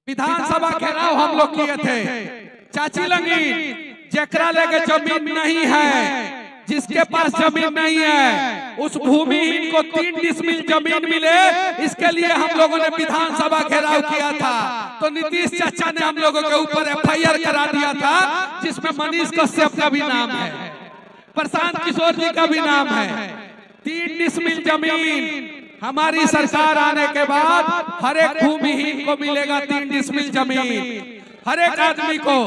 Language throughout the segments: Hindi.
विधानसभा घेराव हम लोग किए थे। चाची लंगी जेकरा लेके जमीन नहीं है, जिसके पास जमीन नहीं है, उस भूमिहीन को 3 डिसमिल जमीन मिले, इसके लिए हम लोगों ने विधानसभा घेराव किया था। तो नीतीश चाचा ने हम लोगों के ऊपर FIR करा दिया था, जिसमें मनीष कश्यप का भी नाम है, प्रशांत किशोर जी का भी नाम है। 3 डिसमिल जमीन हमारी सरकार आने के बाद हर एक भूमिहीन को मिलेगा 3 डिसमिल जमीन। हर एक आदमी को,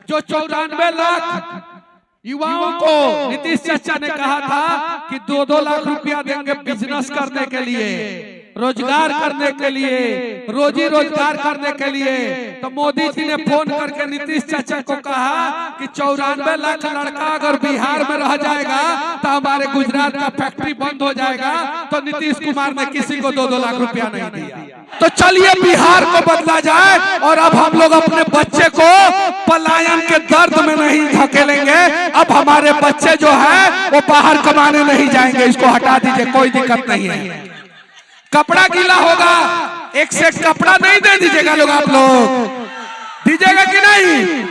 जो 94 लाख युवाओं को नीतीश चाचा ने कहा था कि 2-2 लाख रुपया देंगे बिजनेस करने के लिए, रोजगार करने के लिए, रोजी रोजगार करने के लिए। तो मोदी जी ने फोन करके नीतीश चाचा को कहा कि 94 लाख लड़का अगर बिहार में रह जाएगा तो हमारे गुजरात का फैक्ट्री बंद हो जाएगा। तो नीतीश कुमार ने किसी को 2-2 लाख रुपया नहीं दिया। तो चलिए बिहार को बदला जाए और अब हम लोग अपने बच्चे को पलायन के दर्द में नहीं धकेलेंगे। अब हमारे बच्चे जो है वो बाहर कमाने नहीं जाएंगे। इसको हटा दीजिए, कोई दिक्कत नहीं है। कपड़ा गीला होगा, एक सेट कपड़ा नहीं दे दीजिएगा लोग, आप लोग दीजिएगा कि नहीं?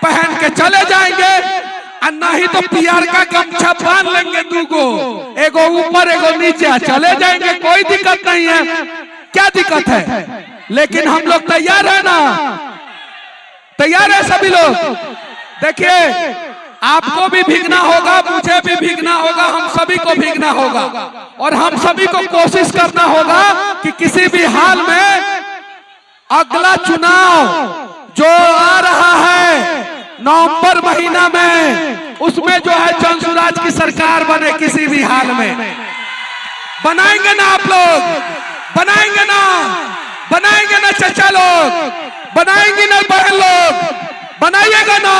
पहन के चले जाएंगे, और नहीं तो PR का गमछा बांध लेंगे 2 को, एगो ऊपर एगो नीचे, चले जाएंगे, कोई दिक्कत नहीं है। क्या दिक्कत है? लेकिन हम लोग तैयार है ना? तैयार है सभी लोग? देखिए, आपको भी भीगना होगा, मुझे भी भीगना होगा, हम सभी को भीगना होगा, और हम सभी को कोशिश करना होगा कि किसी भी हाल में अगला चुनाव जो आ रहा है नवंबर महीना में, उसमें जो है जनसुराज की सरकार बने। किसी भी हाल में बनाएंगे ना आप लोग? बनाएंगे ना? बनाएंगे ना चाचा लोग? बनाएंगे ना बहन लोग? बनाइएगा ना?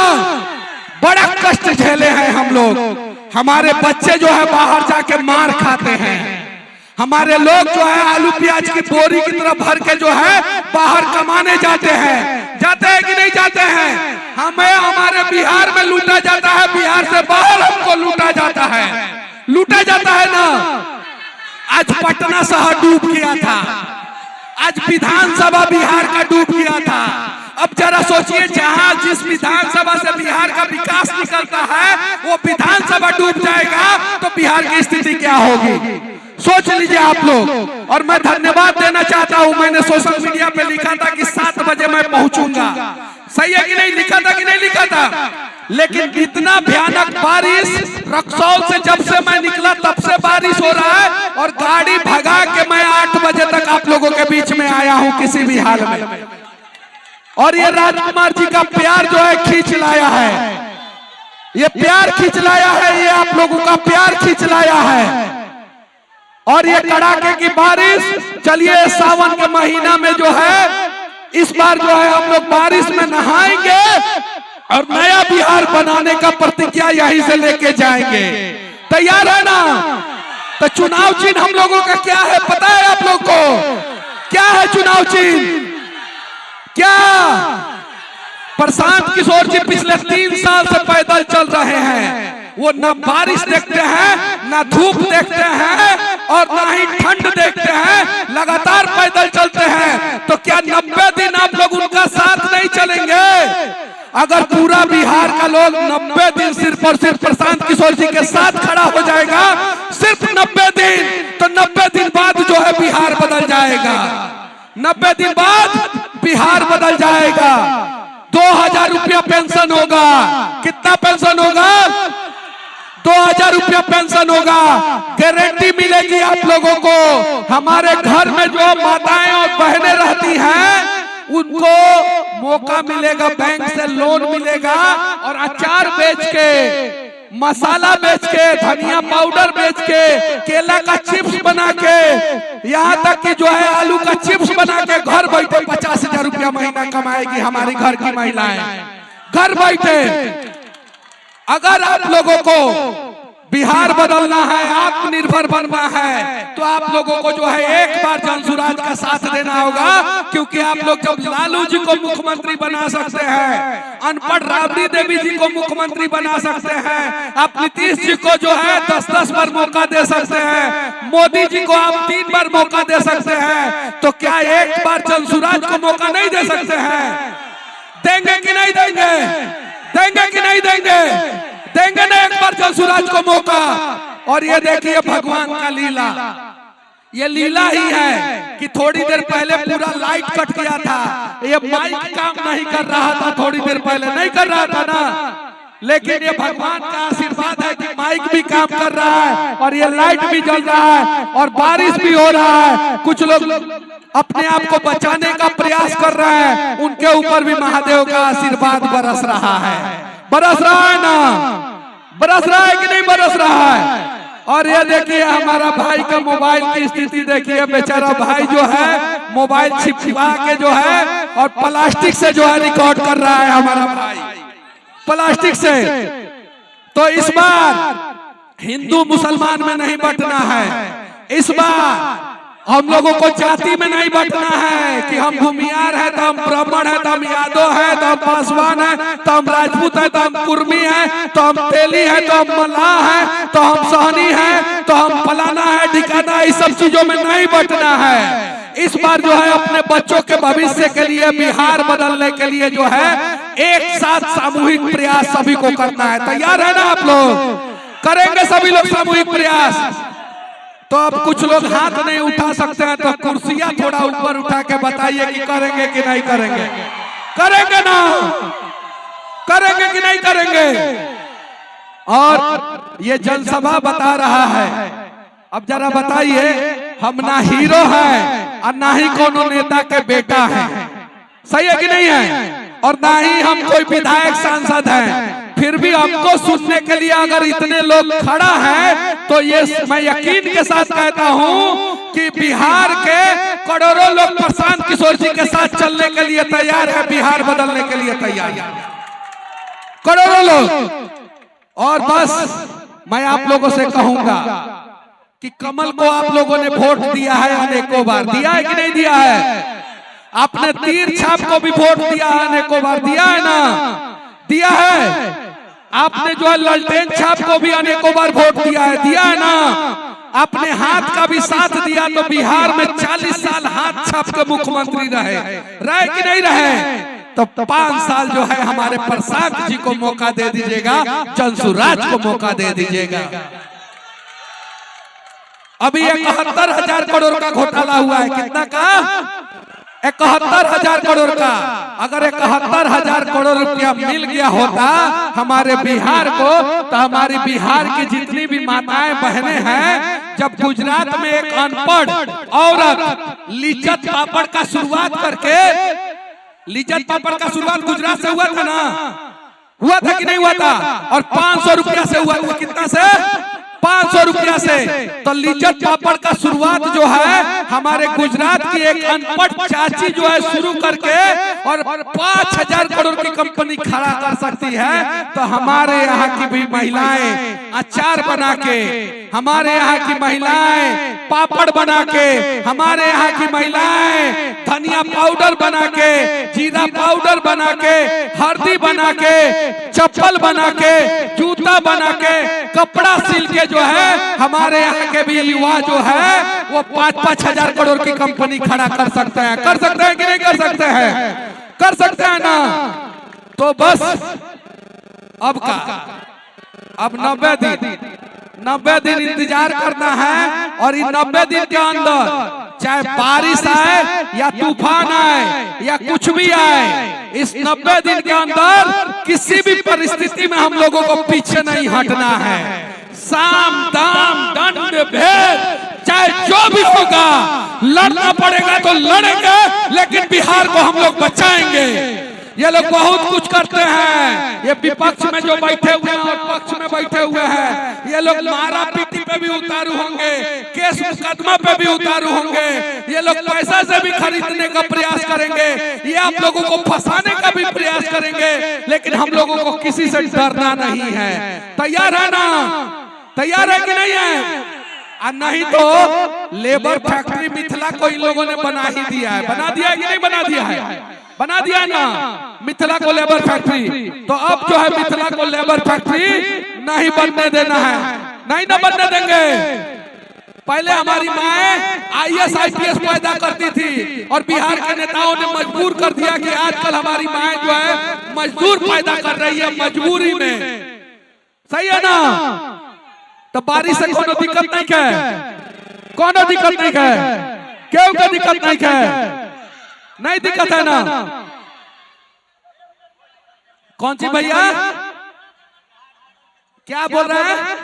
बड़ा कष्ट झेले हैं हम लोग। हमारे बच्चे जो है बाहर जाके मार खाते हैं। हमारे लोग जो है आलू प्याज की बोरी की तरह भर के जो है बाहर कमाने जाते हैं। जाते हैं कि नहीं जाते हैं? हमें हमारे बिहार में लूटा जाता है, बिहार से बाहर हमको लूटा जाता है। लूटा जाता है ना? आज पटना शहर डूब गया था, आज विधानसभा बिहार का डूब गया था। अब जरा सोचिए, जहां जिस विधानसभा से बिहार का विकास निकलता है वो विधानसभा डूब जाएगा तो बिहार की स्थिति क्या होगी? सोच लीजिए आप लोग। और मैं धन्यवाद देना चाहता हूं, मैंने सोशल मीडिया पे लिखा था कि 7 बजे मैं पहुंचूंगा। सही है कि नहीं? लिखा था कि नहीं लिखा था? लेकिन इतना भयानक बारिश, रक्सौल से जब से मैं निकला तब से बारिश हो रहा है, और गाड़ी भगा के मैं 8 बजे तक आप लोगों के बीच में आया हूं किसी भी हाल में। और ये राजकुमार जी का प्यार जो है खींच लाया है, ये प्यार खींच लाया है, ये आप लोगों का प्यार खींच लाया है। और ये कड़ाके की बारिश, चलिए सावन के महीना में जो है इस बार जो है हम लोग बारिश में नहाएंगे और नया बिहार बनाने का प्रतिज्ञा यहीं से लेके जाएंगे। तैयार है ना? तो चुनाव चिन्ह हम लोगों का क्या है पता है आप लोग को? क्या है चुनाव चिन्ह? क्या? प्रशांत किशोर जी पिछले 3 साल से पैदल चल रहे हैं। वो न बारिश देखते हैं, न धूप देखते हैं, और न ही ठंड देखते हैं, लगातार पैदल चलते हैं। तो क्या 90 दिन आप लोग उनका साथ नहीं चलेंगे? अगर पूरा बिहार का लोग 90 दिन सिर्फ और सिर्फ प्रशांत किशोर जी के साथ खड़ा हो जाएगा, सिर्फ 90 दिन, तो 90 दिन बाद जो है बिहार बदल जाएगा। 90 दिन बाद बिहार बदल जाएगा। 2000 रुपया पेंशन होगा। कितना पेंशन होगा? 2000 रुपया पेंशन होगा। गारंटी मिलेगी आप लोगों को। हमारे घर में जो माताएं और बहनें रहती हैं उनको मौका मिलेगा, बैंक से लोन मिलेगा, और अचार बेच के, मसाला बेच के, धनिया पाउडर बेच के, केला का चिप्स बना के, यहाँ तक कि जो है आलू का चिप्स बना के घर बैठे 50,000 रुपया महीना कमाएगी हमारी घर की महिलाएं। घर बैठे। अगर आप लोगों को बिहार बदलना है, आत्मनिर्भर बनना है, तो आप लोगों को जो है एक बार जनसुराज का साथ देना होगा। क्योंकि आप लोग जब लालू जी को मुख्यमंत्री बना सकते हैं, अनपढ़ राबड़ी देवी जी को मुख्यमंत्री बना सकते हैं, आप नीतीश जी को जो है 10-10 बार मौका दे सकते हैं, मोदी जी को आप 3 बार मौका दे सकते हैं, तो क्या एक बार जनसुराज को मौका नहीं दे सकते हैं? देंगे कि नहीं देंगे? देंगे कि नहीं देंगे? देंगे ना एक बार जनसुराज को मौका। और ये देखिए भगवान का लीला, ये लीला ही है कि थोड़ी देर पहले पूरा लाइट कट गया था, ये माइक काम नहीं कर रहा था, थोड़ी देर पहले नहीं कर रहा था ना, लेकिन ये भगवान का आशीर्वाद है कि माइक भी काम कर रहा है और ये लाइट भी जल रहा है और बारिश भी हो रहा है। कुछ लोग अपने आप को बचाने का प्रयास कर रहे हैं, उनके ऊपर भी महादेव का आशीर्वाद बरस रहा है। बरस रहा है ना? बरस रहा है कि नहीं बरस रहा है? और ये देखिए हमारा भाई का मोबाइल की स्थिति देखिए, बेचारा भाई जो है मोबाइल छिपा के जो है और प्लास्टिक से जो है रिकॉर्ड कर रहा है हमारा भाई, प्लास्टिक से। तो इस बार हिंदू मुसलमान में नहीं बंटना है, इस बार हम लोगों को जाति में नहीं बंटना है कि हम भूमियार है तो हम ब्राह्मण है, तो हम यादव है, तो हम पासवान है, तो हम राजपूत है, तो हम कुर्मी है, तो हम तेली है, तो हम मल्लाह है, तो हम सहनी है, तो हम फलाना है ठिकाना है, इस सब चीजों में नहीं बंटना है। इस बार जो है अपने बच्चों के भविष्य के लिए, बिहार बदलने के लिए जो है एक साथ सामूहिक प्रयास सभी को करना है। तैयार है ना आप लोग? करेंगे सभी लोग सामूहिक प्रयास? तो अब कुछ लोग हाथ नहीं उठा सकते हैं, तो कुर्सियां थोड़ा ऊपर उठा के बताइए कि करेंगे कि नहीं करेंगे? करेंगे ना? करेंगे कि नहीं करेंगे? और ये जनसभा बता रहा है, अब जरा बताइए, हम ना हीरो हैं और ना ही कोनो नेता के बेटा हैं, सही है कि नहीं है? और ना ही हम कोई विधायक सांसद हैं, फिर भी हमको सुनने के लिए अगर इतने लोग खड़ा है, तो ये मैं यकीन के साथ कहता हूं कि बिहार के करोड़ों लोग प्रशांत किशोर जी के साथ चलने के लिए तैयार है, बिहार बदलने के लिए तैयार है, करोड़ों लोग। और बस मैं आप लोगों से कहूंगा कि कमल को आप लोगों ने वोट दिया है अनेकों बार, दिया है कि नहीं दिया है? आपने तीर छाप को भी वोट दिया है अनेकों बार, दिया है ना? दिया है। आपने जो है ललटेन छाप को भी अनेकों बार वोट दिया है ना? आपने हाथ का भी साथ दिया, तो बिहार में 40 साल हाथ छाप के मुख्यमंत्री रहे कि नहीं रहे? तो 5 साल जो है हमारे प्रसाद जी को मौका दे दीजिएगा, जनसुराज को मौका दे दीजिएगा। अभी 71,000 करोड़ का घोटाला हुआ है, कितना का? 71,000 करोड़ का। अगर 71,000 करोड़ रुपया मिल गया होता हमारे बिहार को, तो हमारी बिहार की जितनी भी माताएं बहनें हैं, जब गुजरात में एक अनपढ़ औरत लिज्जत पापड़ का शुरुआत करके, लिज्जत पापड़ का शुरुआत गुजरात से हुआ था ना? हुआ था कि नहीं हुआ था? और 500 रुपया से हुआ था, कितना से? 500 रुपया से। तो लिज्जत पापड़ का शुरुआत जो है हमारे गुजरात की एक अनपढ़ चाची जो है शुरू करके और 5,000 करोड़ की कंपनी खड़ा कर सकती है, तो हमारे यहाँ की भी महिलाएं अचार बना के, हमारे यहाँ की महिलाएं पापड़ बना के, हमारे यहाँ की महिलाएं धनिया पाउडर बना के, जीरा पाउडर बना के, हल्दी बना के, चप्पल बना के, जूता बना के, कपड़ा सिल के जो है हमारे यहाँ के भी युवा जो है वो 5-5 हजार करोड़ की कंपनी खड़ा कर सकते हैं। कर सकते हैं कि नहीं कर सकते हैं? कर सकते हैं ना? तो बस अब का, अब 90 दिन इंतजार करना है, और इन 90 दिन के अंदर चाहे बारिश आए या तूफान आए या कुछ भी आए, इस 90 दिन के अंदर किसी भी परिस्थिति में हम लोगों को पीछे नहीं हटना है। साम दाम दंड भेद चाहे जो भी होगा, लड़ना पड़ेगा तो लड़ेंगे, लेकिन बिहार को हम लोग बचाएंगे। ये लोग बहुत कुछ करते हैं, ये विपक्ष में जो बैठे हुए हैं और पक्ष में बैठे हुए हैं, ये लोग मारा पीटी पे भी उतारू होंगे, केस मुकदमा पे भी उतारू होंगे, ये लोग पैसा से भी खरीदने का प्रयास करेंगे, ये आप लोगों को फंसाने का भी प्रयास करेंगे, लेकिन हम लोगों को किसी से डरना नहीं है। तैयार है ना? तैयार है कि नहीं है? और नहीं तो लेबर फैक्ट्री मिथिला को इन लोगों ने बना ही दिया है। बना दिया है कि नहीं बना दिया है? बना दिया ना मिथिला को लेबर फैक्ट्री। तो अब जो है मिथिला को लेबर फैक्ट्री नहीं बनने देना है, नहीं ना बनने देंगे। पहले हमारी माएं IAS IPS पैदा करती थी और बिहार के नेताओं ने मजबूर कर दिया कि आजकल हमारी माएं जो है मजदूर पैदा कर रही है मजबूरी में। सही है ना? तो बारिश से कोनो दिक्कत नहीं है, कोनो दिक्कत नहीं है, क्यों का दिक्कत नहीं है? नहीं दिक्कत है ना? कौन सी भैया क्या बोल रहे हैं?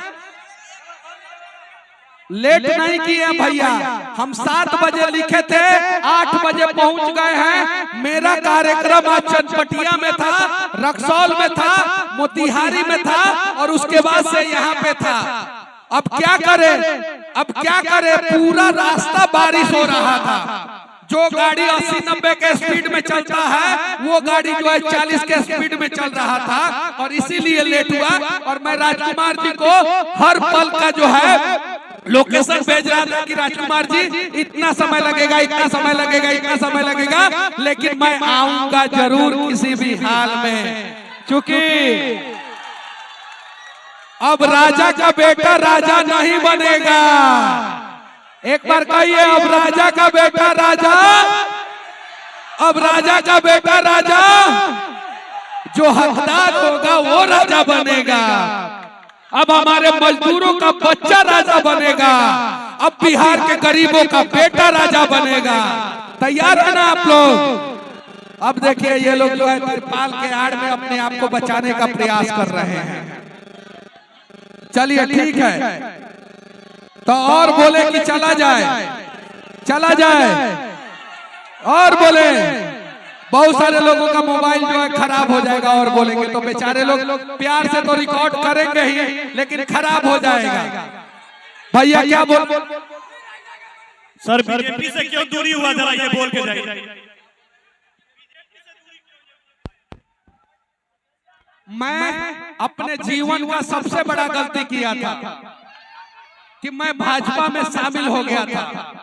लेट नहीं किए भैया, हम 7 बजे लिखे थे, 8 बजे पहुंच गए हैं। मेरा कार्यक्रम आज चनपटिया में था, रक्सौल में था, मोतिहारी में था और उसके बाद से यहाँ पे था। अब क्या करे, अब क्या करे? पूरा रास्ता बारिश हो रहा था। जो गाड़ी 80-90 के स्पीड में चलता है वो गाड़ी जो है 40 के स्पीड में चल रहा था और इसीलिए लेट हुआ। और मैं राजकुमार जी को हर पल का जो है लोकेशन भेज रहा था कि राजकुमार जी इतना समय लगेगा, इतना समय लगेगा, इतना समय लगेगा, लेकिन मैं आऊंगा जरूर किसी भी हाल में। क्योंकि अब राजा का बेटा राजा नहीं बनेगा। एक बार कहिए, अब राजा का बेटा राजा, अब राजा का बेटा राजा, जो हकदार होगा वो राजा बनेगा। अब हमारे मजदूरों का बच्चा राजा बनेगा, अब बिहार के गरीबों का बेटा राजा बनेगा। तैयार है ना आप लोग? अब देखिए ये लोग जो है तिरपाल के आड़ में अपने आप को बचाने का प्रयास कर रहे हैं। चलिए ठीक है, तो और बोले कि चला जाए, चला जाए, और बोले। बहुत सारे लोगों का मोबाइल जो है खराब हो जाएगा और बोलेंगे तो बेचारे लोग प्यार से तो रिकॉर्ड करेंगे ही, लेकिन खराब हो जाएगा। भैया क्या बोल? सर बीजेपी से क्यों दूरी हुआ, जरा ये बोल के जाइए। मैं अपने जीवन का सबसे बड़ा गलती किया था कि मैं भाजपा में शामिल हो गया था।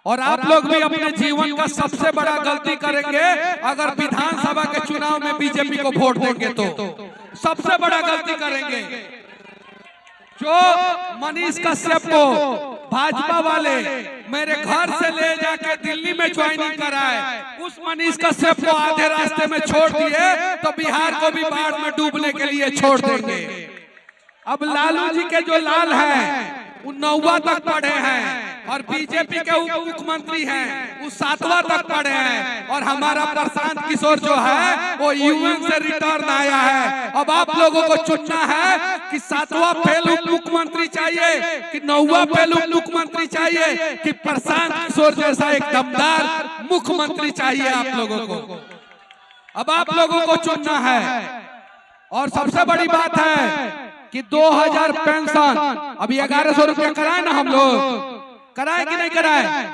और आप लोग भी अपने जीवन का सबसे बड़ा गलती करेंगे अगर विधानसभा के चुनाव में बीजेपी को वोट देंगे तो सबसे बड़ा गलती करेंगे। जो मनीष कश्यप को भाजपा वाले मेरे घर से ले जाके दिल्ली में ज्वाइनिंग कराए, उस मनीष कश्यप को आधे रास्ते में छोड़ दिए तो बिहार को भी बाढ़ में डूबने के लिए छोड़ देंगे। अब लालू जी के जो लाल हैं वो 9वां तक पढ़े हैं और बीजेपी के उप मुख्यमंत्री हैं वो 7वां तक पढ़े हैं और हमारा प्रशांत किशोर जो है वो UN से रिटर्न आया है। अब आप लोगों को चुनना है कि 7वां फेल उप मुख्यमंत्री चाहिए कि 9वां फेल उप मुख्यमंत्री चाहिए कि प्रशांत किशोर जैसा एक दमदार मुख्यमंत्री चाहिए आप लोगों को। अब आप लोगों को चुनना है। और सबसे बड़ी बात है कि 2000 पेंशन अभी 1100 रुपया कराए ना, हम लोग कराए कि नहीं कराए?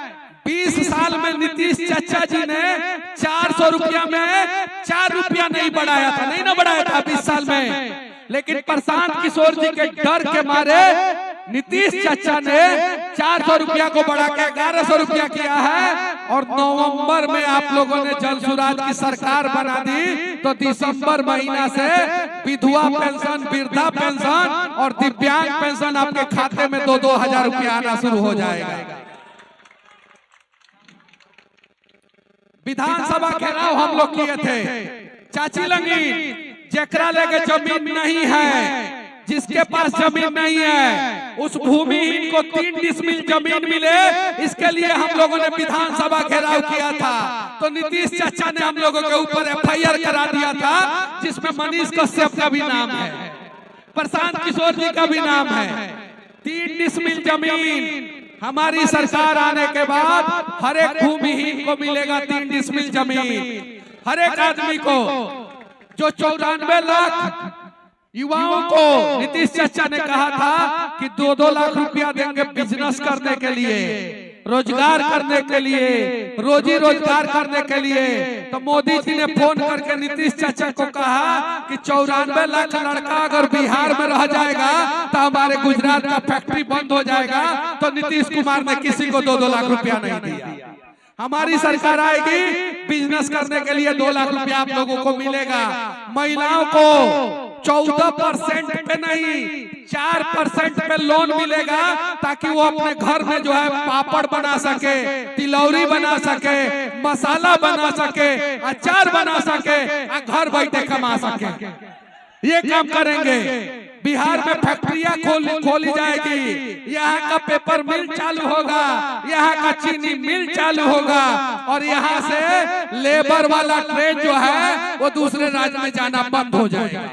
20 साल में नीतीश चाचा जी ने 400 रुपया में 4 रुपया नहीं बढ़ाया था, नहीं ना बढ़ाया था 20 साल में। लेकिन प्रशांत किशोर जी के डर के मारे नीतीश चाचा ने 400 रुपया को बढ़ा के 1100 रुपया किया है। और नवंबर में आप लोगों ने जन सुराज की सरकार बना दी तो दिसंबर महीना से विधवा पेंशन, वृद्धा पेंशन और दिव्यांग पेंशन आपके खाते में 2-2 हजार रुपया आना शुरू हो जाएगा। विधानसभा घेराव हम लोग किए थे। चाची लंगी जेकरा लेके जमीन नहीं है, जिसके पास जमीन नहीं है, उस भूमिहीन को 3 डिसमिल जमीन मिले, इसके लिए हम लोगों ने विधानसभा घेराव किया था। तो नीतीश चाचा ने हम लोगों के ऊपर FIR करा दिया था जिसमें मनीष कश्यप का भी नाम है, प्रशांत किशोर जी का भी नाम है। 3 डिसमिल जमीन हमारी सरकार आने के बाद हर एक भूमिहीन को मिलेगा 3 डिसमिल जमीन। हर एक आदमी को जो 94 लाख युवाओं को नीतीश चाचा ने कहा था कि 2-2 लाख रुपया देंगे बिजनेस करने के लिए, रोजगार करने के लिए, रोजी रोजगार करने के लिए, तो मोदी जी ने फोन करके नीतीश चाचा को कहा कि 94 लाख लड़का अगर बिहार में रह जाएगा तो हमारे गुजरात का फैक्ट्री बंद हो जाएगा। तो नीतीश कुमार ने किसी को 2-2 लाख रुपया नहीं दिया। हमारी सरकार आएगी, बिजनेस करने के लिए 2 लाख रुपया आप लोगों को मिलेगा। महिलाओं को 14% पे नहीं 4% पे लोन मिलेगा, ताकि वो अपने घर में जो है पापड़ बना सके, तिलौरी बना सके, मसाला बना सके, अचार बना सके, घर बैठे कमा सके। ये काम करेंगे। बिहार में फैक्ट्रियां खोली जाएगी, यहाँ का पेपर मिल चालू होगा, यहाँ का चीनी मिल चालू होगा, और यहाँ से लेबर वाला ट्रेन जो है वो दूसरे राज्य में जाना बंद हो जाएगा।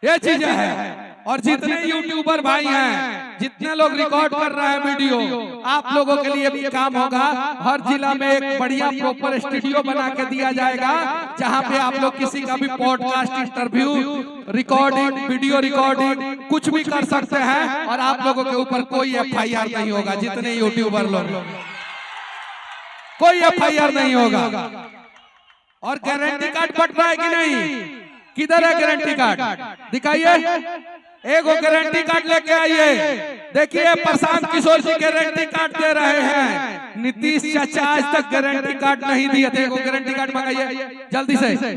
ये चीजें हैं। और जितने यूट्यूबर भाई हैं, जितने लोग रिकॉर्ड कर रहे हैं वीडियो, आप लोगों के लिए भी काम होगा। हर जिला में एक बढ़िया प्रॉपर स्टूडियो बना के दिया जाएगा, जहां पे आप लोग किसी का भी podcast, interview, recording, video recording कुछ भी कर सकते हैं, और आप लोगों के ऊपर कोई FIR नहीं होगा। जितने यूट्यूबर लोग, कोई FIR नहीं होगा। और गारंटी कार्ड बट रहा है कि नहीं? किधर है गारंटी कार्ड? दिखाइए, एक गारंटी कार्ड लेके आइए। देखिए, प्रशांत किशोर जी गारंटी कार्ड दे रहे हैं। नीतीश चाचा आज तक गारंटी कार्ड नहीं दिए थे। गारंटी कार्ड मंगाइए जल्दी से।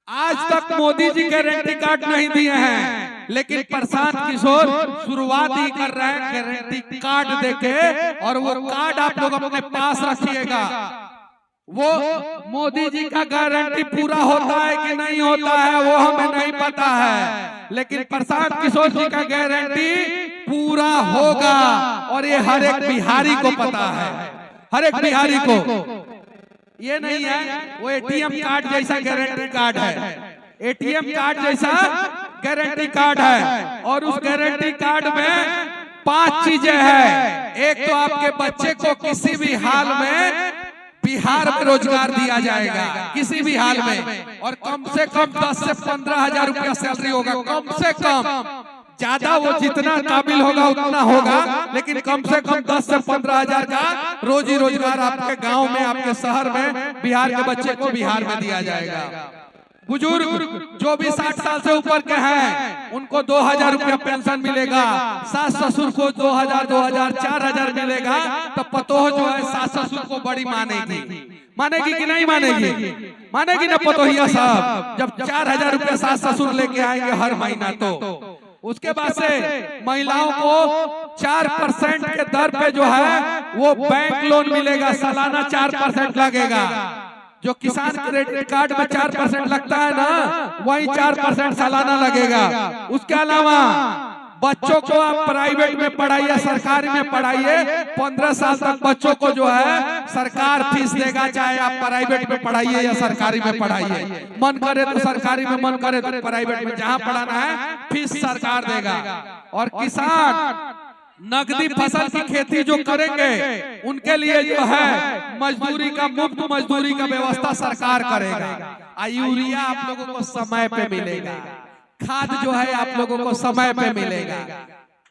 आज तक मोदी जी गारंटी कार्ड नहीं दिए हैं, लेकिन प्रशांत किशोर शुरुआत ही कर रहे हैं गारंटी कार्ड देके। और वो कार्ड आप लोग अपने पास रखिएगा। वो मोदी जी का गारंटी पूरा होता है कि नहीं होता है वो हमें नहीं पता है, लेकिन प्रशांत किशोर जी का गारंटी पूरा होगा। और ये हर एक बिहारी को पता है, हर एक बिहारी को। ये नहीं है वो ATM कार्ड जैसा गारंटी कार्ड है, ATM कार्ड जैसा गारंटी कार्ड है। और उस गारंटी कार्ड में 5 चीजें हैं। एक तो आपके बच्चे को किसी भी हाल में बिहार में रोजगार दिया जाएगा, किसी भी हाल में, और कम से कम 10 से 15 हजार रुपया सैलरी होगा, कम से कम। ज्यादा वो जितना काबिल होगा उतना होगा, लेकिन कम से कम 10 से 15 हजार का रोजी रोजगार आपके गांव में, आपके शहर में, बिहार के बच्चे को बिहार में दिया जाएगा। बुजुर्ग जो भी 60 साल से ऊपर के हैं उनको 2000 रुपया पेंशन मिलेगा। सास ससुर को 2000, 2000, 4000 मिलेगा। तो पतोह जो है सास ससुर को बड़ी मानेगी, मानेगी कि नहीं मानेगी? मानेगी ना पतोहिया साहब, जब 4000 रुपया सास ससुर लेके आएंगे हर महीना। तो उसके बाद से महिलाओं को 4% के दर पे जो है वो बैंक लोन मिलेगा, सालाना 4% लगेगा। जो किसान क्रेडिट कार्ड में 4% लगता है ना, वही 4% सालाना लगेगा। उसके अलावा बच्चों को आप प्राइवेट में पढ़ाइए, सरकारी में पढ़ाइए, 15 साल तक बच्चों को जो है सरकार फीस देगा, चाहे आप प्राइवेट में पढ़ाइए या सरकारी में पढ़ाइए। मन करे तो सरकारी में, मन करे तो प्राइवेट में, जहाँ पढ़ाना है फीस सरकार देगा। और किसान नकदी फसल की खेती जो करेंगे उनके लिए जो है मजदूरी का, मुफ्त मजदूरी का व्यवस्था सरकार करेगा। यूरिया आप लोगों को समय पे मिलेगा, खाद जो है आप लोगों को समय पे मिलेगा,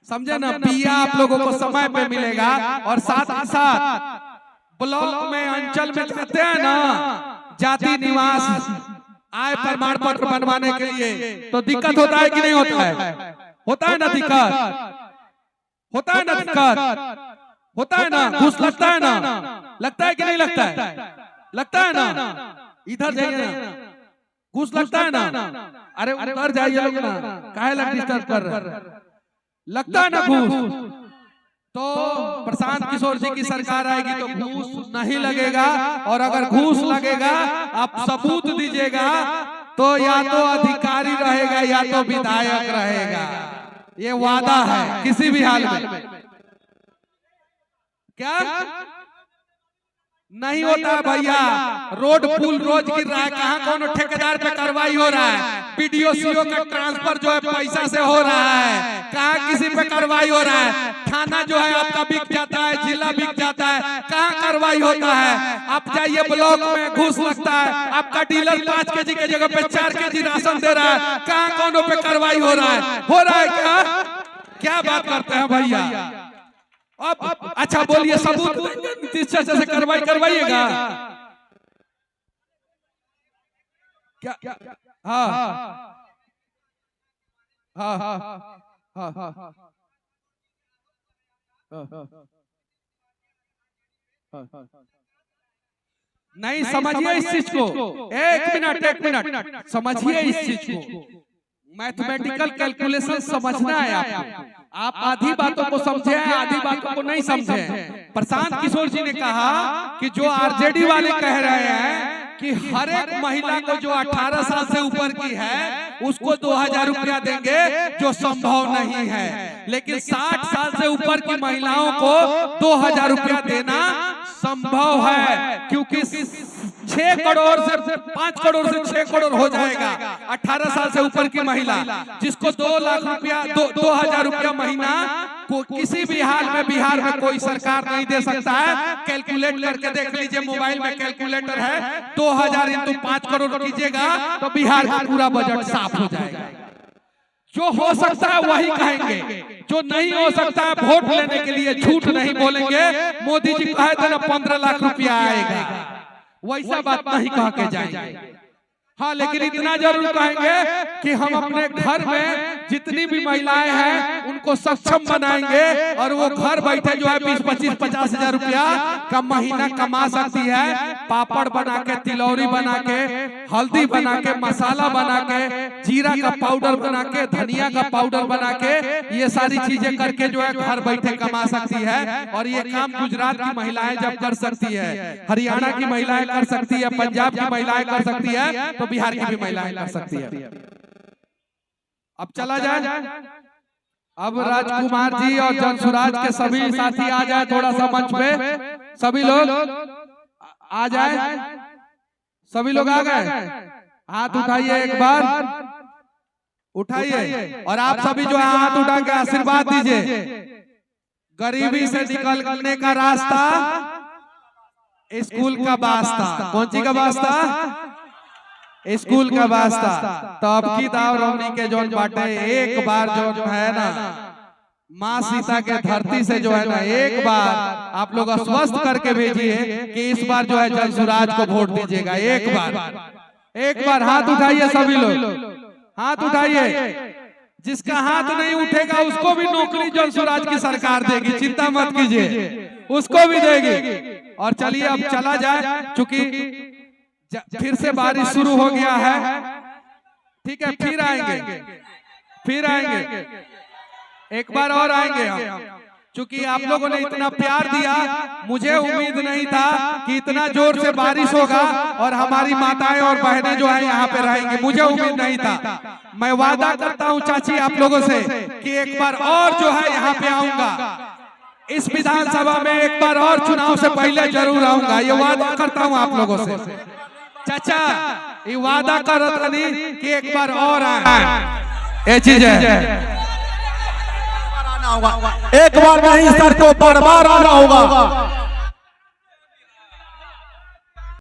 समझे ना? बिया आप लोगों को समय पे मिलेगा। और साथ ही साथ ब्लॉक में, अंचल में जाते हैं ना, जाति निवास आय प्रमाण पत्र बनवाने के लिए, तो दिक्कत होता है कि नहीं होता है? होता है ना दिक्कत? होता है ना दिक्कत? होता है ना? घूस लगता है ना? लगता है कि नहीं लगता है? लगता है ना? इधर जाइए ना, घूस लगता है ना? अरे उधर जाइए लोग ना, काहे लग डिस्टर्ब कर रहे? लगता है ना घूस? तो प्रशांत किशोर जी की सरकार आएगी तो घूस नहीं लगेगा। और अगर घूस लगेगा आप सबूत दीजिएगा, तो या तो अधिकारी रहेगा या तो विधायक रहेगा। ये वादा है किसी भी हाल में। क्या नहीं होता है भैया? रोड पुल रोज गिर रहा है, कहाँ कौन ठेकेदार पे कार्रवाई हो रहा है? बीडीओ सीओ का ट्रांसफर जो है पैसा से हो रहा है, कहाँ किसी पे कार्रवाई हो रहा है? थाना जो है आपका बिक जाता है, जिला बिक जाता है, कहाँ कार्रवाई होता है? आप जाइए ब्लॉक में, घूस लगता है। आपका डीलर 5 केजी के जगह पे 4 केजी राशन दे रहा है, कहाँ कौनों पे कार्रवाई हो रहा है? हो रहा है क्या? क्या बात करते हैं भैया? अब अच्छा बोलिए, सबूत नीतीश चाचा से करवाइएगा क्या? हाँ हाँ हाँ हाँ हाँ नहीं समझिए इस चीज को, एक मिनट समझिए इस चीज को। मैथमेटिकल कैलकुलेशन समझना है आपको। आप आधी बातों को समझे, आधी बातों को नहीं समझे। प्रशांत किशोर जी ने कहा कि जो आरजेडी वाले कह रहे हैं कि हर एक महिला को जो 18 साल से ऊपर की है उसको 2000 रुपया देंगे, जो संभव नहीं है। लेकिन 60 साल से ऊपर की महिलाओं को 2000 रुपया देना संभव है, क्योंकि 6 करोड़ से 5 करोड़ से 6 करोड़ हो जाएगा 18 साल से ऊपर की महिला, जिसको 2 लाख रुपया 2000 रुपया महीना को किसी भी हाल में बिहार में कोई सरकार नहीं दे सकता है। कैलकुलेट करके देख लीजिए, मोबाइल में कैलकुलेटर है, 2000 इंटू 5 करोड़ कीजिएगा तो बिहार का पूरा बजट साफ हो जाएगा। जो हो सकता है वही कहेंगे, जो नहीं हो सकता है वोट लेने के लिए झूठ नहीं बोलेंगे। मोदी जी कहे थे ना 15 लाख रुपया आएगा, वैसा बात नहीं कह के जाएंगे। हाँ, लेकिन इतना जरूर कहेंगे कि हम अपने घर में जितनी भी महिलाएं हैं उनको सक्षम बनाएंगे और वो घर बैठे जो है 20, 25, 50 हजार रुपया का महीना कमा सकती है। पापड़ बना के, तिलौरी बना के, हल्दी बना के, मसाला बना के, जीरा का पाउडर बना के, धनिया का पाउडर बना के, ये सारी चीजें करके जो है घर बैठे कमा सकती है। और ये काम गुजरात की महिलाएं जब कर सकती है, हरियाणा की महिलाएं कर सकती है, पंजाब की महिलाएं कर सकती है, तो बिहार की भी महिलाएं कर सकती है। अब चला जाए, अब राजकुमार जी और जनसुराज के सभी साथी आ जाए थोड़ा सा मंच पे। सभी लोग आ जाए, सभी लोग आ गए, हाथ उठाइए, एक बार उठाइए और आप सभी जो है हाथ उठा के आशीर्वाद दीजिए। गरीबी से निकलने का रास्ता स्कूल का वास्ता। कौन सी का वास्ता? स्कूल का वास्ता। तो अब की दाव रौनी के जोन बाटे एक बार जो है ना माँ सीता के धरती से जो है ना एक बार आप लोग आश्वस्त करके भेजिए कि इस बार जो है जनसुराज को वोट दीजिएगा। एक बार हाथ उठाइए, सभी लोग हाथ उठाइए। जिसका हाथ नहीं उठेगा उसको भी नौकरी जनसुराज की सरकार देगी, चिंता मत कीजिए, उसको भी देगी। और चलिए अब चला जाए, चूंकि फिर से बारिश शुरू हो गया है, ठीक है, फिर आएंगे, एक बार और आएंगे हम। चूंकि आप लोगों ने इतना प्यार दिया, मुझे उम्मीद नहीं था कि इतना जोर से बारिश होगा और हमारी माताएं और बहनें जो है यहाँ पे रहेंगी, मुझे उम्मीद नहीं था। मैं वादा करता हूँ चाची आप लोगों से कि एक बार और जो है यहाँ पे आऊंगा, इस विधानसभा में एक बार और चुनाव से पहले जरूर आऊंगा, ये वादा करता हूँ आप लोगों से। चाचा ये वादा करत नहीं कि एक बार और आए, ये चीज है। एक बार नहीं सर, को बार बार आना होगा।